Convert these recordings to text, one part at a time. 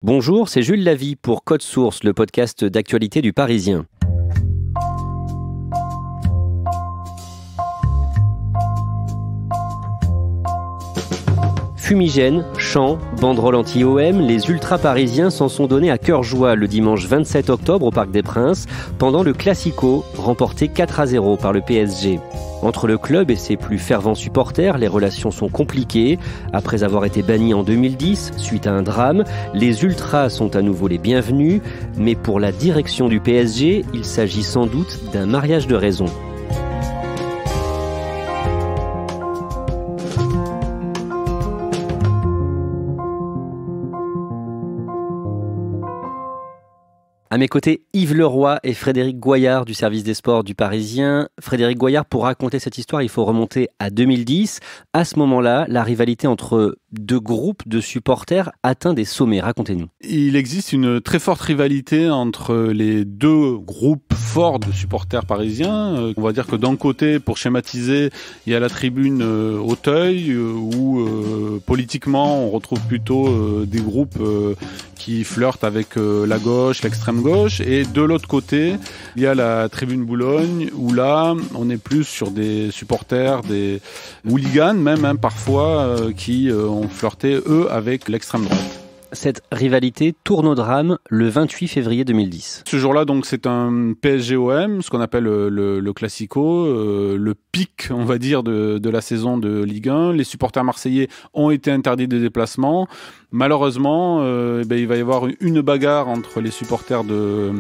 Bonjour, c'est Jules Lavie pour Code Source, le podcast d'actualité du Parisien. Fumigène, chants, banderoles anti-OM, les ultra-parisiens s'en sont donnés à cœur joie le dimanche 27 octobre au Parc des Princes, pendant le Classico, remporté 4-0 par le PSG. Entre le club et ses plus fervents supporters, les relations sont compliquées. Après avoir été bannis en 2010, suite à un drame, les ultras sont à nouveau les bienvenus. Mais pour la direction du PSG, il s'agit sans doute d'un mariage de raison. À mes côtés, Yves Leroy et Frédéric Goyard du service des sports du Parisien. Frédéric Goyard, pour raconter cette histoire, il faut remonter à 2010. À ce moment-là, la rivalité entre deux groupes de supporters atteint des sommets. Racontez-nous. Il existe une très forte rivalité entre les deux groupes forts de supporters parisiens. On va dire que d'un côté, pour schématiser, il y a la tribune Auteuil où politiquement on retrouve plutôt des groupes qui flirtent avec la gauche, l'extrême gauche, et de l'autre côté, il y a la tribune Boulogne où là, on est plus sur des supporters, des hooligans même parfois, qui ont flirté eux avec l'extrême droite. Cette rivalité tourne au drame le 28 février 2010. Ce jour-là, donc, c'est un PSG-OM, ce qu'on appelle le Classico, le pic, on va dire, de la saison de Ligue 1. Les supporters marseillais ont été interdits de déplacement. Malheureusement, il va y avoir une bagarre entre les supporters de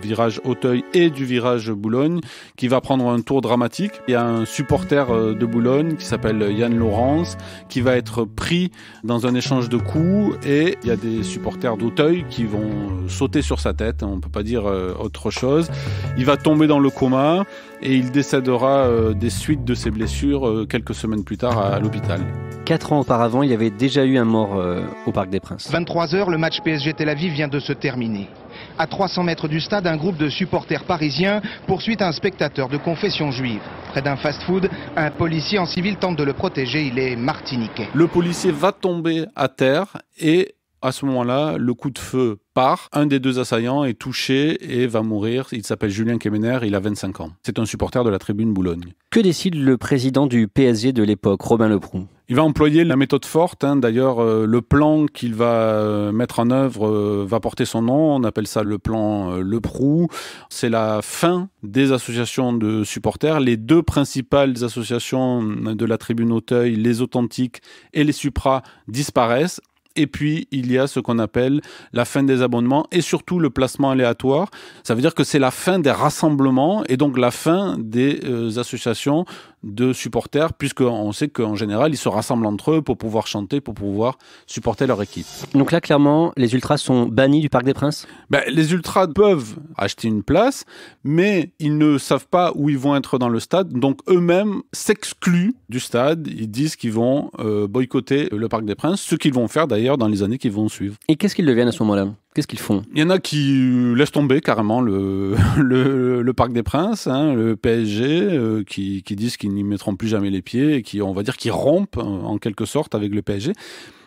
virage Auteuil et du virage Boulogne qui va prendre un tour dramatique. Il y a un supporter de Boulogne qui s'appelle Yann Laurence qui va être pris dans un échange de coups, et il y a des supporters d'Auteuil qui vont sauter sur sa tête, on ne peut pas dire autre chose. Il va tomber dans le coma et il décédera des suites de ses blessures quelques semaines plus tard à l'hôpital. 4 ans auparavant, il y avait déjà eu un mort au Parc des Princes. 23h, le match PSG Tel Aviv vient de se terminer. À 300 mètres du stade, un groupe de supporters parisiens poursuit un spectateur de confession juive. Près d'un fast-food, un policier en civil tente de le protéger, il est martiniquais. Le policier va tomber à terre et à ce moment-là, le coup de feu part. Un des deux assaillants est touché et va mourir. Il s'appelle Julien Kemener, il a 25 ans. C'est un supporter de la tribune Boulogne. Que décide le président du PSG de l'époque, Robin Leproux ? Il va employer la méthode forte. D'ailleurs, le plan qu'il va mettre en œuvre va porter son nom. On appelle ça le plan Leproux. C'est la fin des associations de supporters. Les deux principales associations de la tribune Auteuil, les Authentiques et les Supra, disparaissent. Et puis, il y a ce qu'on appelle la fin des abonnements et surtout le placement aléatoire. Ça veut dire que c'est la fin des rassemblements et donc la fin des associations de supporters, puisqu'on sait qu'en général, ils se rassemblent entre eux pour pouvoir chanter, pour pouvoir supporter leur équipe. Donc là, clairement, les ultras sont bannis du Parc des Princes ? Les ultras peuvent acheter une place, mais ils ne savent pas où ils vont être dans le stade. Donc eux-mêmes s'excluent du stade. Ils disent qu'ils vont boycotter le Parc des Princes, ce qu'ils vont faire d'ailleurs dans les années qui vont suivre. Et qu'est-ce qu'ils deviennent à ce moment-là ? Qu'est-ce qu'ils font ? Il y en a qui laissent tomber carrément le Parc des Princes, le PSG, qui disent qu'ils n'y mettront plus jamais les pieds et qui, on va dire, qui rompent en quelque sorte avec le PSG.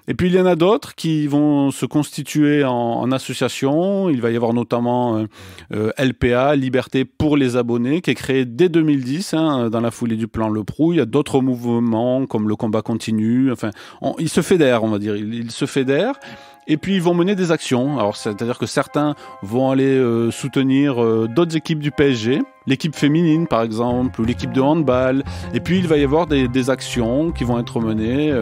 Et puis il y en a d'autres qui vont se constituer en association. Il va y avoir notamment LPA, Liberté pour les abonnés, qui est créé dès 2010 dans la foulée du plan Leproux. Il y a d'autres mouvements comme le combat continu. Enfin, ils se fédèrent, on va dire. Ils se fédèrent. Et puis ils vont mener des actions. Alors c'est-à-dire que certains vont aller soutenir d'autres équipes du PSG, l'équipe féminine par exemple, ou l'équipe de handball. Et puis il va y avoir des actions qui vont être menées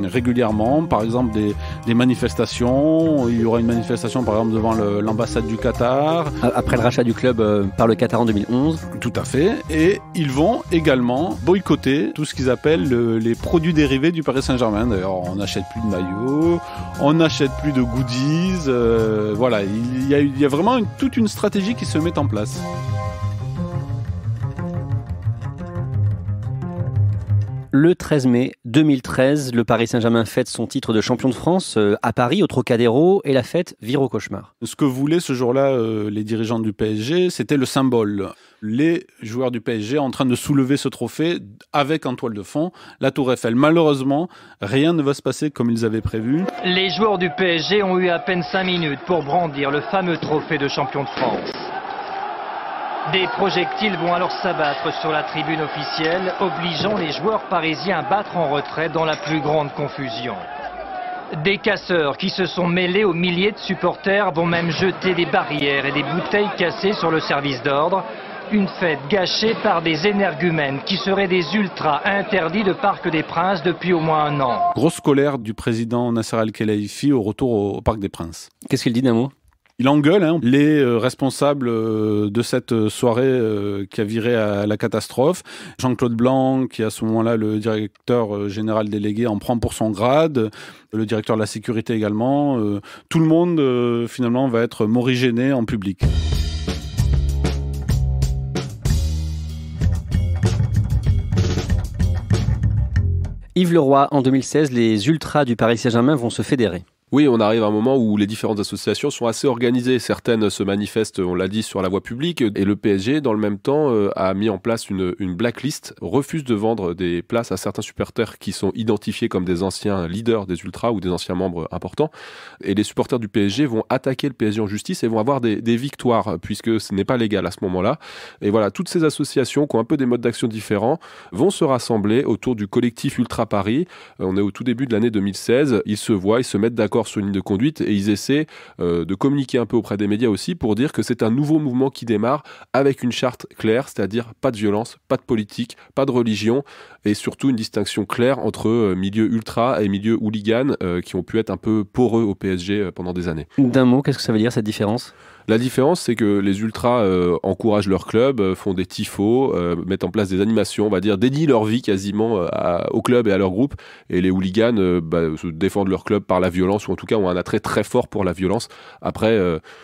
régulièrement. Par exemple des manifestations. Il y aura une manifestation par exemple devant l'ambassade du Qatar. Après le rachat du club par le Qatar en 2011. Tout à fait. Et ils vont également boycotter tout ce qu'ils appellent les produits dérivés du Paris Saint-Germain. D'ailleurs, on n'achète plus de maillots, on n'achète plus de goodies. Voilà, il y a vraiment toute une stratégie qui se met en place. Le 13 mai 2013, le Paris Saint-Germain fête son titre de champion de France à Paris, au Trocadéro, et la fête vire au cauchemar. Ce que voulaient ce jour-là les dirigeants du PSG, c'était le symbole. Les joueurs du PSG en train de soulever ce trophée avec en toile de fond la Tour Eiffel. Malheureusement, rien ne va se passer comme ils avaient prévu. Les joueurs du PSG ont eu à peine 5 minutes pour brandir le fameux trophée de champion de France. Des projectiles vont alors s'abattre sur la tribune officielle, obligeant les joueurs parisiens à battre en retrait dans la plus grande confusion. Des casseurs qui se sont mêlés aux milliers de supporters vont même jeter des barrières et des bouteilles cassées sur le service d'ordre. Une fête gâchée par des énergumènes qui seraient des ultras interdits de Parc des Princes depuis au moins 1 an. Grosse colère du président Nasser Al-Khelaifi au retour au Parc des Princes. Qu'est-ce qu'il dit d'un mot ? Il engueule les responsables de cette soirée qui a viré à la catastrophe. Jean-Claude Blanc, qui est à ce moment-là le directeur général délégué, en prend pour son grade. Le directeur de la sécurité également. Tout le monde, finalement, va être morigéné en public. Yves Leroy, en 2016, les ultras du Paris Saint-Germain vont se fédérer. Oui, on arrive à un moment où les différentes associations sont assez organisées. Certaines se manifestent, on l'a dit, sur la voie publique. Et le PSG, dans le même temps, a mis en place une blacklist, refuse de vendre des places à certains supporters qui sont identifiés comme des anciens leaders des ultras ou des anciens membres importants. Et les supporters du PSG vont attaquer le PSG en justice et vont avoir des victoires, puisque ce n'est pas légal à ce moment-là. Et voilà, toutes ces associations qui ont un peu des modes d'action différents vont se rassembler autour du collectif Ultra Paris. On est au tout début de l'année 2016. Ils se voient, ils se mettent d'accord sur une ligne de conduite et ils essaient de communiquer un peu auprès des médias aussi pour dire que c'est un nouveau mouvement qui démarre avec une charte claire, c'est-à-dire pas de violence, pas de politique, pas de religion et surtout une distinction claire entre milieu ultra et milieu hooligan qui ont pu être un peu poreux au PSG pendant des années. D'un mot, qu'est-ce que ça veut dire cette différence ? La différence, c'est que les ultras encouragent leur club, font des tifos, mettent en place des animations, on va dire, dédient leur vie quasiment au club et à leur groupe. Et les hooligans se défendent leur club par la violence, ou en tout cas ont un attrait très fort pour la violence. Après,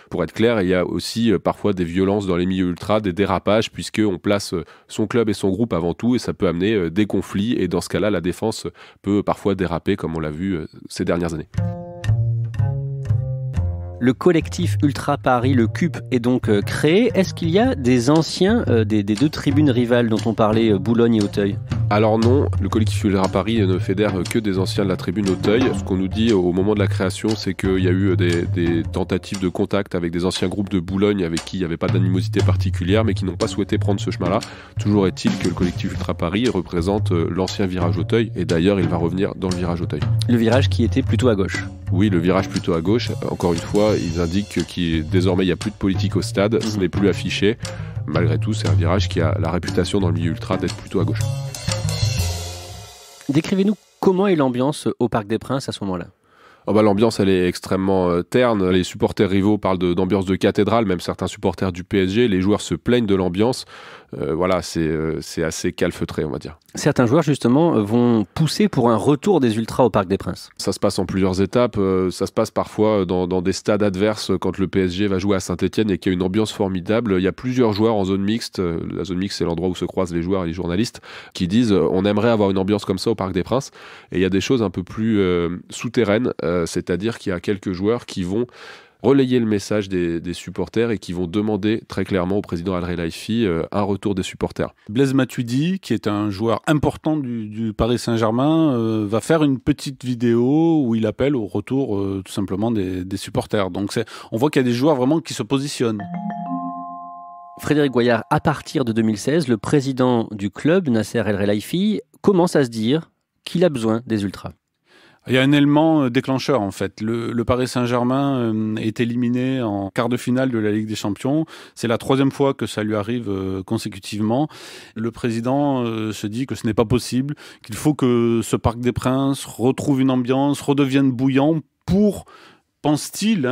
pour être clair, il y a aussi parfois des violences dans les milieux ultras, des dérapages, puisqu'on place son club et son groupe avant tout, et ça peut amener des conflits. Et dans ce cas-là, la défense peut parfois déraper, comme on l'a vu ces dernières années. Le collectif Ultra Paris, le CUP, est donc créé. Est-ce qu'il y a des anciens des 2 tribunes rivales dont on parlait, Boulogne et Auteuil ? Alors non, le collectif Ultra Paris ne fédère que des anciens de la tribune Auteuil. Ce qu'on nous dit au moment de la création, c'est qu'il y a eu des tentatives de contact avec des anciens groupes de Boulogne avec qui il n'y avait pas d'animosité particulière, mais qui n'ont pas souhaité prendre ce chemin-là. Toujours est-il que le collectif Ultra Paris représente l'ancien virage Auteuil, et d'ailleurs il va revenir dans le virage Auteuil. Le virage qui était plutôt à gauche. Oui, le virage plutôt à gauche. Encore une fois, ils indiquent qu'il désormais il n'y a plus de politique au stade, ce n'est plus affiché. Malgré tout, c'est un virage qui a la réputation dans le milieu ultra d'être plutôt à gauche. Décrivez-nous comment est l'ambiance au Parc des Princes à ce moment-là. L'ambiance, elle est extrêmement terne. Les supporters rivaux parlent d'ambiance de cathédrale, même certains supporters du PSG. Les joueurs se plaignent de l'ambiance. C'est assez calfeutré, on va dire. Certains joueurs, justement, vont pousser pour un retour des ultras au Parc des Princes. Ça se passe en plusieurs étapes. Ça se passe parfois dans des stades adverses quand le PSG va jouer à Saint-Etienne et qu'il y a une ambiance formidable. Il y a plusieurs joueurs en zone mixte. La zone mixte, c'est l'endroit où se croisent les joueurs et les journalistes qui disent on aimerait avoir une ambiance comme ça au Parc des Princes. Et il y a des choses un peu plus souterraines. C'est-à-dire qu'il y a quelques joueurs qui vont relayer le message des supporters et qui vont demander très clairement au président Al-Khelaifi un retour des supporters. Blaise Matuidi, qui est un joueur important du Paris Saint-Germain, va faire une petite vidéo où il appelle au retour tout simplement des supporters. Donc on voit qu'il y a des joueurs vraiment qui se positionnent. Frédéric Goyard, à partir de 2016, le président du club, Nasser El-Khelaifi, commence à se dire qu'il a besoin des ultras. Il y a un élément déclencheur en fait. Le Paris Saint-Germain est éliminé en quart de finale de la Ligue des Champions. C'est la 3e fois que ça lui arrive consécutivement. Le président se dit que ce n'est pas possible, qu'il faut que ce Parc des Princes retrouve une ambiance, redevienne bouillant pour, pense-t-il,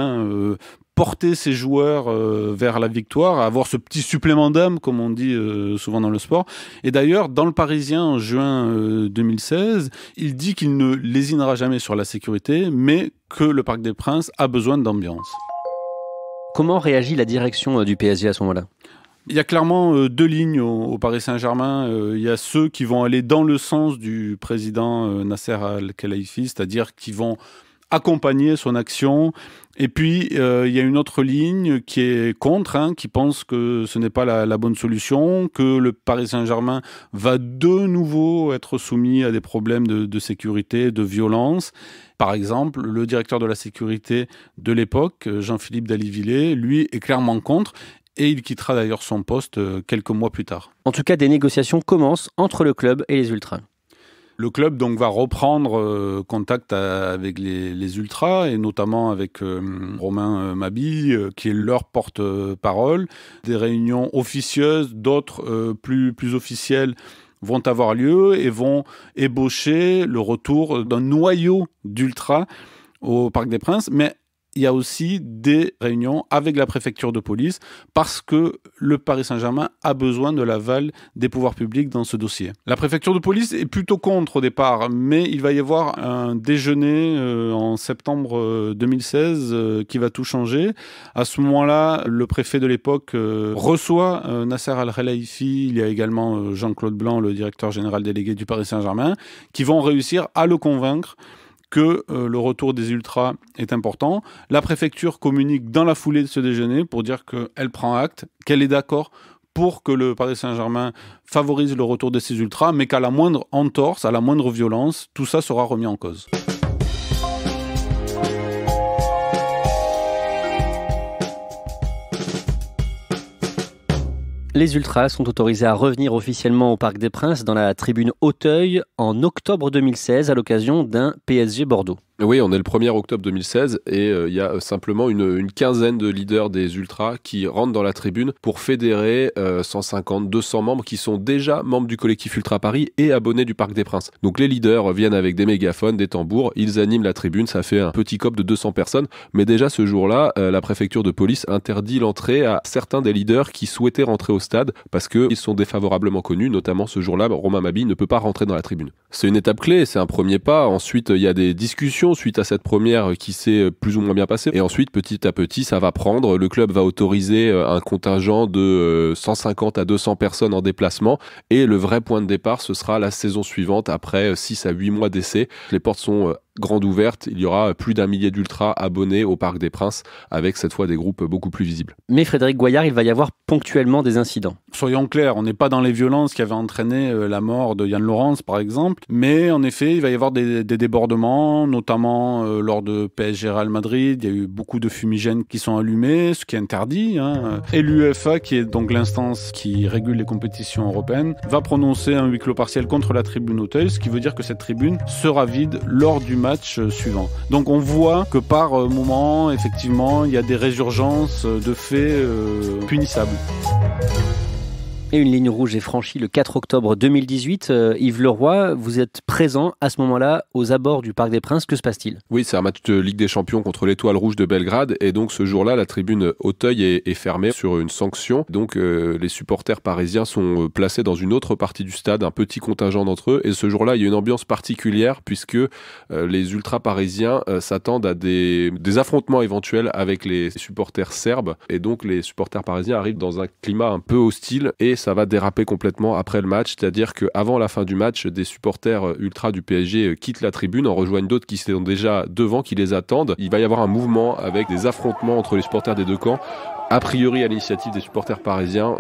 porter ses joueurs vers la victoire, avoir ce petit supplément d'âme, comme on dit souvent dans le sport. Et d'ailleurs, dans le Parisien, en juin 2016, il dit qu'il ne lésinera jamais sur la sécurité, mais que le Parc des Princes a besoin d'ambiance. Comment réagit la direction du PSG à ce moment-là ? Il y a clairement deux lignes au Paris Saint-Germain. Il y a ceux qui vont aller dans le sens du président Nasser Al-Khelaifi, c'est-à-dire qui vont accompagner son action. Et puis, il y a une autre ligne qui est contre, qui pense que ce n'est pas la bonne solution, que le Paris Saint-Germain va de nouveau être soumis à des problèmes de sécurité, de violence. Par exemple, le directeur de la sécurité de l'époque, Jean-Philippe Dalivillet, lui est clairement contre. Et il quittera d'ailleurs son poste quelques mois plus tard. En tout cas, des négociations commencent entre le club et les ultras. Le club donc va reprendre contact avec les ultras et notamment avec Romain Mabi qui est leur porte-parole. Des réunions officieuses, d'autres plus officielles vont avoir lieu et vont ébaucher le retour d'un noyau d'ultras au Parc des Princes. Mais il y a aussi des réunions avec la préfecture de police parce que le Paris Saint-Germain a besoin de l'aval des pouvoirs publics dans ce dossier. La préfecture de police est plutôt contre au départ, mais il va y avoir un déjeuner en septembre 2016 qui va tout changer. À ce moment-là, le préfet de l'époque reçoit Nasser Al-Khelaifi, il y a également Jean-Claude Blanc, le directeur général délégué du Paris Saint-Germain, qui vont réussir à le convaincre que le retour des ultras est important. La préfecture communique dans la foulée de ce déjeuner pour dire qu'elle prend acte, qu'elle est d'accord pour que le Paris Saint-Germain favorise le retour de ces ultras, mais qu'à la moindre entorse, à la moindre violence, tout ça sera remis en cause. Les ultras sont autorisés à revenir officiellement au Parc des Princes dans la tribune Auteuil en octobre 2016 à l'occasion d'un PSG Bordeaux. Oui, on est le 1er octobre 2016 et il y a simplement une quinzaine de leaders des ultras qui rentrent dans la tribune pour fédérer 150, 200 membres qui sont déjà membres du collectif Ultra Paris et abonnés du Parc des Princes. Donc les leaders viennent avec des mégaphones, des tambours, ils animent la tribune, ça fait un petit COP de 200 personnes. Mais déjà ce jour-là, la préfecture de police interdit l'entrée à certains des leaders qui souhaitaient rentrer au stade parce qu'ils sont défavorablement connus, notamment ce jour-là, Romain Mabi ne peut pas rentrer dans la tribune. C'est une étape clé, c'est un premier pas. Ensuite, il y a des discussions suite à cette première qui s'est plus ou moins bien passée. Et ensuite, petit à petit, ça va prendre. Le club va autoriser un contingent de 150 à 200 personnes en déplacement. Et le vrai point de départ, ce sera la saison suivante, après 6 à 8 mois d'essai. Les portes sont grande ouverte, il y aura plus d'1 millier d'ultras abonnés au Parc des Princes, avec cette fois des groupes beaucoup plus visibles. Mais Frédéric Goyard, il va y avoir ponctuellement des incidents. Soyons clairs, on n'est pas dans les violences qui avaient entraîné la mort de Yann Laurence, par exemple, mais en effet, il va y avoir des débordements, notamment lors de PSG Real Madrid, il y a eu beaucoup de fumigènes qui sont allumés, ce qui est interdit, et l'UEFA, qui est donc l'instance qui régule les compétitions européennes, va prononcer un huis clos partiel contre la tribune Auteuil, ce qui veut dire que cette tribune sera vide lors du match suivant. Donc on voit que par moment, effectivement, il y a des résurgences de faits punissables. Et une ligne rouge est franchie le 4 octobre 2018. Yves Leroy, vous êtes présent à ce moment-là aux abords du Parc des Princes. Que se passe-t-il ? Oui, c'est un match de Ligue des Champions contre l'Étoile Rouge de Belgrade. Et donc ce jour-là, la tribune Auteuil est fermée sur une sanction. Donc les supporters parisiens sont placés dans une autre partie du stade, un petit contingent d'entre eux. Et ce jour-là, il y a une ambiance particulière puisque les ultras parisiens s'attendent à des affrontements éventuels avec les supporters serbes. Et donc les supporters parisiens arrivent dans un climat un peu hostile et ça va déraper complètement après le match, c'est-à-dire qu'avant la fin du match, des supporters ultras du PSG quittent la tribune, en rejoignent d'autres qui sont déjà devant, qui les attendent. Il va y avoir un mouvement avec des affrontements entre les supporters des deux camps. A priori, à l'initiative des supporters parisiens,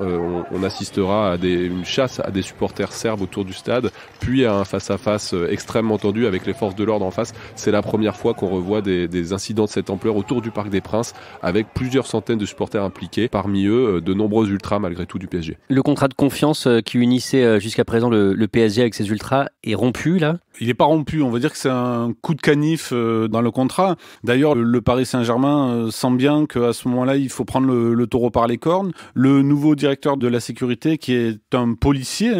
on assistera à une chasse à des supporters serbes autour du stade, puis à un face-à-face extrêmement tendu avec les forces de l'ordre en face. C'est la première fois qu'on revoit des incidents de cette ampleur autour du Parc des Princes, avec plusieurs centaines de supporters impliqués, parmi eux de nombreux ultras malgré tout du PSG. Le contrat de confiance qui unissait jusqu'à présent le PSG avec ses ultras est rompu là ? Il n'est pas rompu, on va dire que c'est un coup de canif dans le contrat. D'ailleurs, le Paris Saint-Germain sent bien qu'à ce moment-là, il faut prendre le taureau par les cornes. Le nouveau directeur de la sécurité, qui est un policier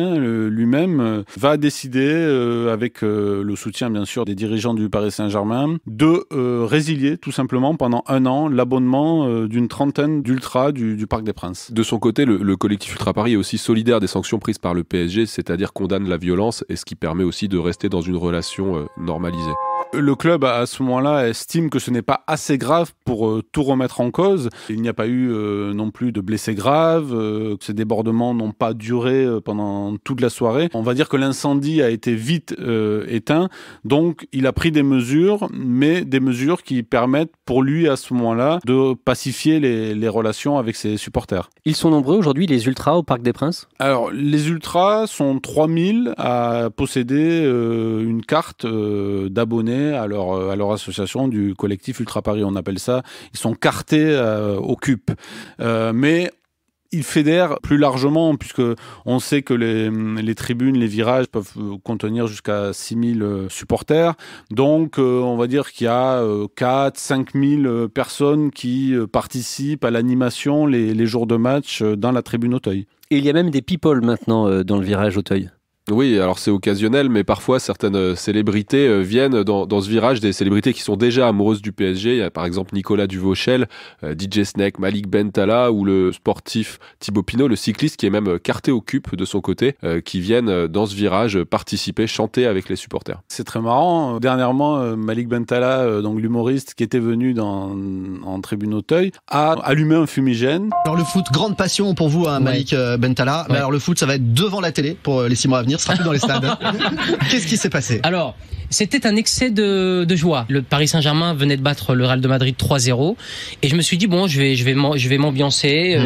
lui-même, va décider, avec le soutien bien sûr des dirigeants du Paris Saint-Germain, de résilier tout simplement pendant 1 an l'abonnement d'une trentaine d'ultras du Parc des Princes. De son côté, le collectif Ultra Paris est aussi solidaire des sanctions prises par le PSG, c'est-à-dire condamne la violence et ce qui permet aussi de rester dans une relation normalisée. Le club, à ce moment-là, estime que ce n'est pas assez grave pour tout remettre en cause. Il n'y a pas eu non plus de blessés graves, ces débordements n'ont pas duré pendant toute la soirée. On va dire que l'incendie a été vite éteint, donc il a pris des mesures, mais des mesures qui permettent pour lui, à ce moment-là, de pacifier les relations avec ses supporters. Ils sont nombreux aujourd'hui, les ultras au Parc des Princes? Alors, les ultras sont 3000 à posséder une carte d'abonnés à leur association du collectif Ultra Paris. On appelle ça, ils sont cartés au CUP. Mais ils fédèrent plus largement, puisque on sait que les tribunes, les virages peuvent contenir jusqu'à 6000 supporters. Donc, on va dire qu'il y a 4-5 000 personnes qui participent à l'animation les jours de match dans la tribune Auteuil. Et il y a même des people maintenant dans le virage Auteuil. Oui, alors c'est occasionnel, mais parfois certaines célébrités viennent dans ce virage, des célébrités qui sont déjà amoureuses du PSG. Il y a par exemple Nicolas Duvauchel, DJ Snake, Malik Bentala ou le sportif Thibaut Pinot, le cycliste qui est même carté au CUP de son côté, qui viennent dans ce virage participer, chanter avec les supporters. C'est très marrant. Dernièrement, Malik Bentala, donc l'humoriste qui était venu en tribune Auteuil, a allumé un fumigène. Alors le foot, grande passion pour vous, hein, Malik Bentala. Mais alors le foot, ça va être devant la télé pour les 6 mois à venir. Ce sera plus dans les stades. Qu'est-ce qui s'est passé? Alors, c'était un excès de joie. Le Paris Saint-Germain venait de battre le Real de Madrid 3-0 et je me suis dit bon, je vais m'ambiancer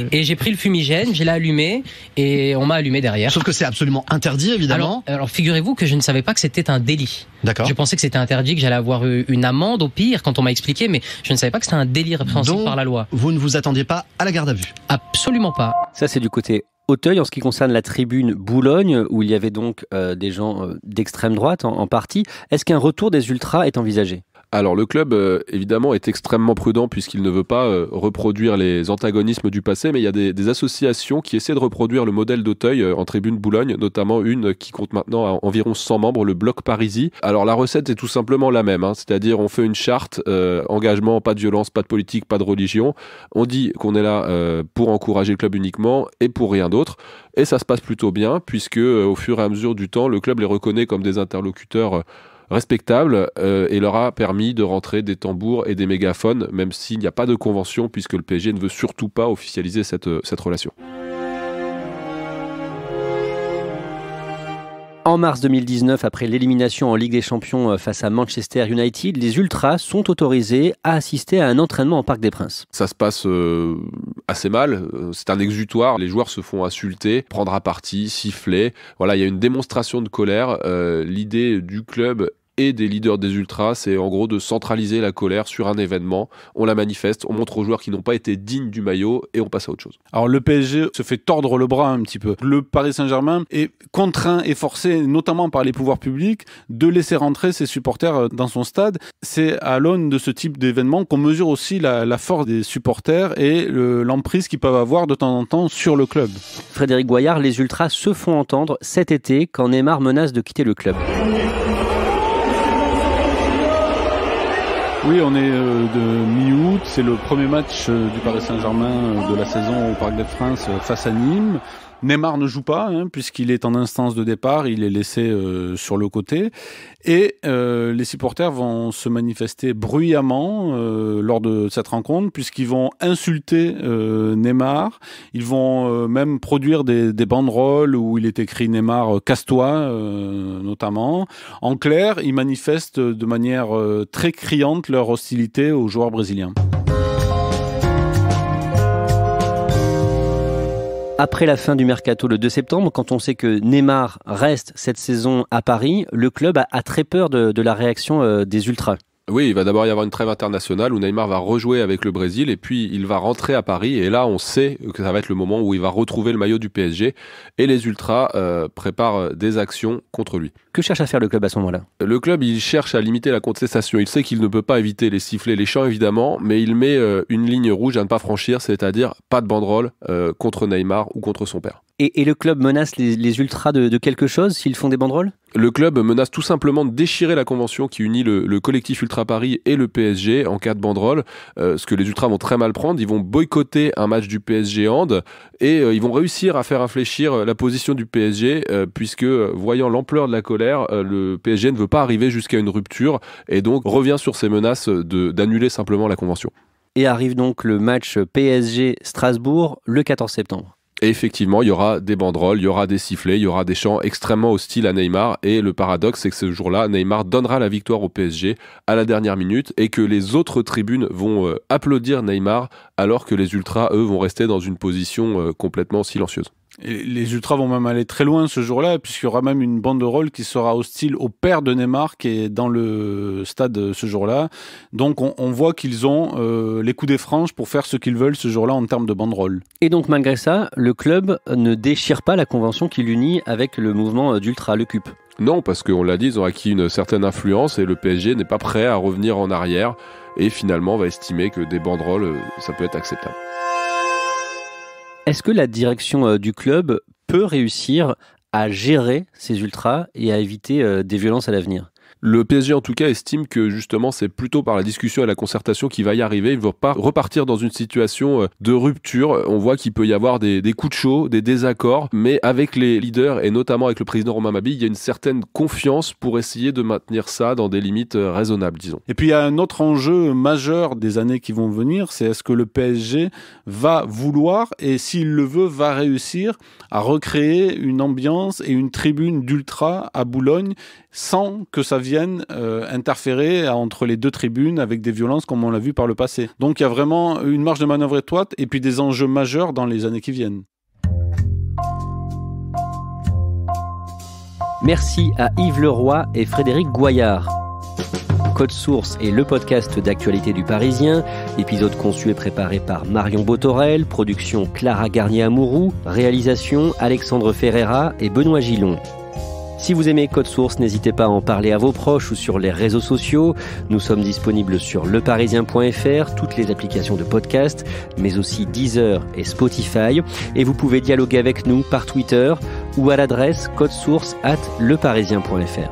et j'ai pris le fumigène, j'ai allumé et on m'a allumé derrière. Sauf que c'est absolument interdit évidemment. Alors figurez-vous que je ne savais pas que c'était un délit. D'accord. Je pensais que c'était interdit, que j'allais avoir une amende au pire quand on m'a expliqué, mais je ne savais pas que c'était un délit répréhensible par la loi. Vous ne vous attendiez pas à la garde à vue? Absolument pas. Ça c'est du côté Auteuil. En ce qui concerne la tribune Boulogne, où il y avait donc des gens d'extrême droite en partie, est-ce qu'un retour des ultras est envisagé? Alors le club, évidemment, est extrêmement prudent puisqu'il ne veut pas reproduire les antagonismes du passé, mais il y a des associations qui essaient de reproduire le modèle d'Auteuil en tribune Boulogne, notamment une qui compte maintenant environ 100 membres, le Bloc Parisis. Alors la recette est tout simplement la même, c'est-à-dire on fait une charte, engagement, pas de violence, pas de politique, pas de religion. On dit qu'on est là pour encourager le club uniquement et pour rien d'autre. Et ça se passe plutôt bien puisque au fur et à mesure du temps, le club les reconnaît comme des interlocuteurs respectable et leur a permis de rentrer des tambours et des mégaphones, même s'il n'y a pas de convention, puisque le PSG ne veut surtout pas officialiser cette relation. En mars 2019, après l'élimination en Ligue des Champions face à Manchester United, les Ultras sont autorisés à assister à un entraînement au Parc des Princes. Ça se passe assez mal, c'est un exutoire, les joueurs se font insulter, prendre à partie, siffler. Voilà, il y a une démonstration de colère. L'idée du club et des leaders des ultras, c'est en gros de centraliser la colère sur un événement. On la manifeste, on montre aux joueurs qui n'ont pas été dignes du maillot et on passe à autre chose. Alors le PSG se fait tordre le bras un petit peu. Le Paris Saint-Germain est contraint et forcé, notamment par les pouvoirs publics, de laisser rentrer ses supporters dans son stade. C'est à l'aune de ce type d'événement qu'on mesure aussi la force des supporters et l'emprise qu'ils peuvent avoir de temps en temps sur le club. Frédéric Goyard, les ultras se font entendre cet été quand Neymar menace de quitter le club. Oui, on est de mi-août, c'est le premier match du Paris Saint-Germain de la saison au Parc des Princes face à Nîmes. Neymar ne joue pas, puisqu'il est en instance de départ, il est laissé sur le côté. Et les supporters vont se manifester bruyamment lors de cette rencontre, puisqu'ils vont insulter Neymar. Ils vont même produire des banderoles où il est écrit Neymar, casse-toi, notamment. En clair, ils manifestent de manière très criante leur hostilité aux joueurs brésiliens. Après la fin du mercato le 2 septembre, quand on sait que Neymar reste cette saison à Paris, le club a très peur de la réaction des ultras. Oui, il va d'abord y avoir une trêve internationale où Neymar va rejouer avec le Brésil et puis il va rentrer à Paris et là on sait que ça va être le moment où il va retrouver le maillot du PSG et les ultras préparent des actions contre lui. Que cherche à faire le club à ce moment-là? Le club, il cherche à limiter la contestation. Il sait qu'il ne peut pas éviter les sifflets, les chants évidemment, mais il met une ligne rouge à ne pas franchir, c'est-à-dire pas de banderole contre Neymar ou contre son père. Et le club menace les ultras de quelque chose s'ils font des banderoles ? Le club menace tout simplement de déchirer la convention qui unit le collectif Ultra Paris et le PSG en cas de banderole, ce que les ultras vont très mal prendre. Ils vont boycotter un match du PSG Hand et ils vont réussir à faire infléchir la position du PSG puisque, voyant l'ampleur de la colère, le PSG ne veut pas arriver jusqu'à une rupture et donc revient sur ces menaces d'annuler simplement la convention. Et arrive donc le match PSG-Strasbourg le 14 septembre. Et effectivement, il y aura des banderoles, il y aura des sifflets, il y aura des chants extrêmement hostiles à Neymar. Et le paradoxe, c'est que ce jour-là, Neymar donnera la victoire au PSG à la dernière minute et que les autres tribunes vont applaudir Neymar alors que les ultras, eux, vont rester dans une position complètement silencieuse. Et les ultras vont même aller très loin ce jour-là, puisqu'il y aura même une banderole qui sera hostile au père de Neymar, qui est dans le stade ce jour-là. Donc on voit qu'ils ont les coups des franges pour faire ce qu'ils veulent ce jour-là en termes de banderole. Et donc malgré ça, le club ne déchire pas la convention qui l'unit avec le mouvement d'ultra, le CUP. Non, parce qu'on l'a dit, ils ont acquis une certaine influence et le PSG n'est pas prêt à revenir en arrière et finalement va estimer que des banderoles, ça peut être acceptable. Est-ce que la direction du club peut réussir à gérer ces ultras et à éviter des violences à l'avenir ? Le PSG en tout cas estime que justement c'est plutôt par la discussion et la concertation qu'il va y arriver. Il ne va pas repartir dans une situation de rupture. On voit qu'il peut y avoir des coups de chaud, des désaccords, mais avec les leaders et notamment avec le président Romain Mabille, il y a une certaine confiance pour essayer de maintenir ça dans des limites raisonnables, disons. Et puis il y a un autre enjeu majeur des années qui vont venir, c'est est-ce que le PSG va vouloir et s'il le veut va réussir à recréer une ambiance et une tribune d'ultra à Boulogne sans que ça vienne interférer entre les deux tribunes avec des violences comme on l'a vu par le passé. Donc il y a vraiment une marge de manœuvre étroite et puis des enjeux majeurs dans les années qui viennent. Merci à Yves Leroy et Frédéric Goyard. Code Source est le podcast d'actualité du Parisien. Épisode conçu et préparé par Marion Botorel, production Clara Garnier-Amouroux, réalisation Alexandre Ferreira et Benoît Gillon. Si vous aimez Code Source, n'hésitez pas à en parler à vos proches ou sur les réseaux sociaux. Nous sommes disponibles sur leparisien.fr, toutes les applications de podcast, mais aussi Deezer et Spotify. Et vous pouvez dialoguer avec nous par Twitter ou à l'adresse codesource@leparisien.fr.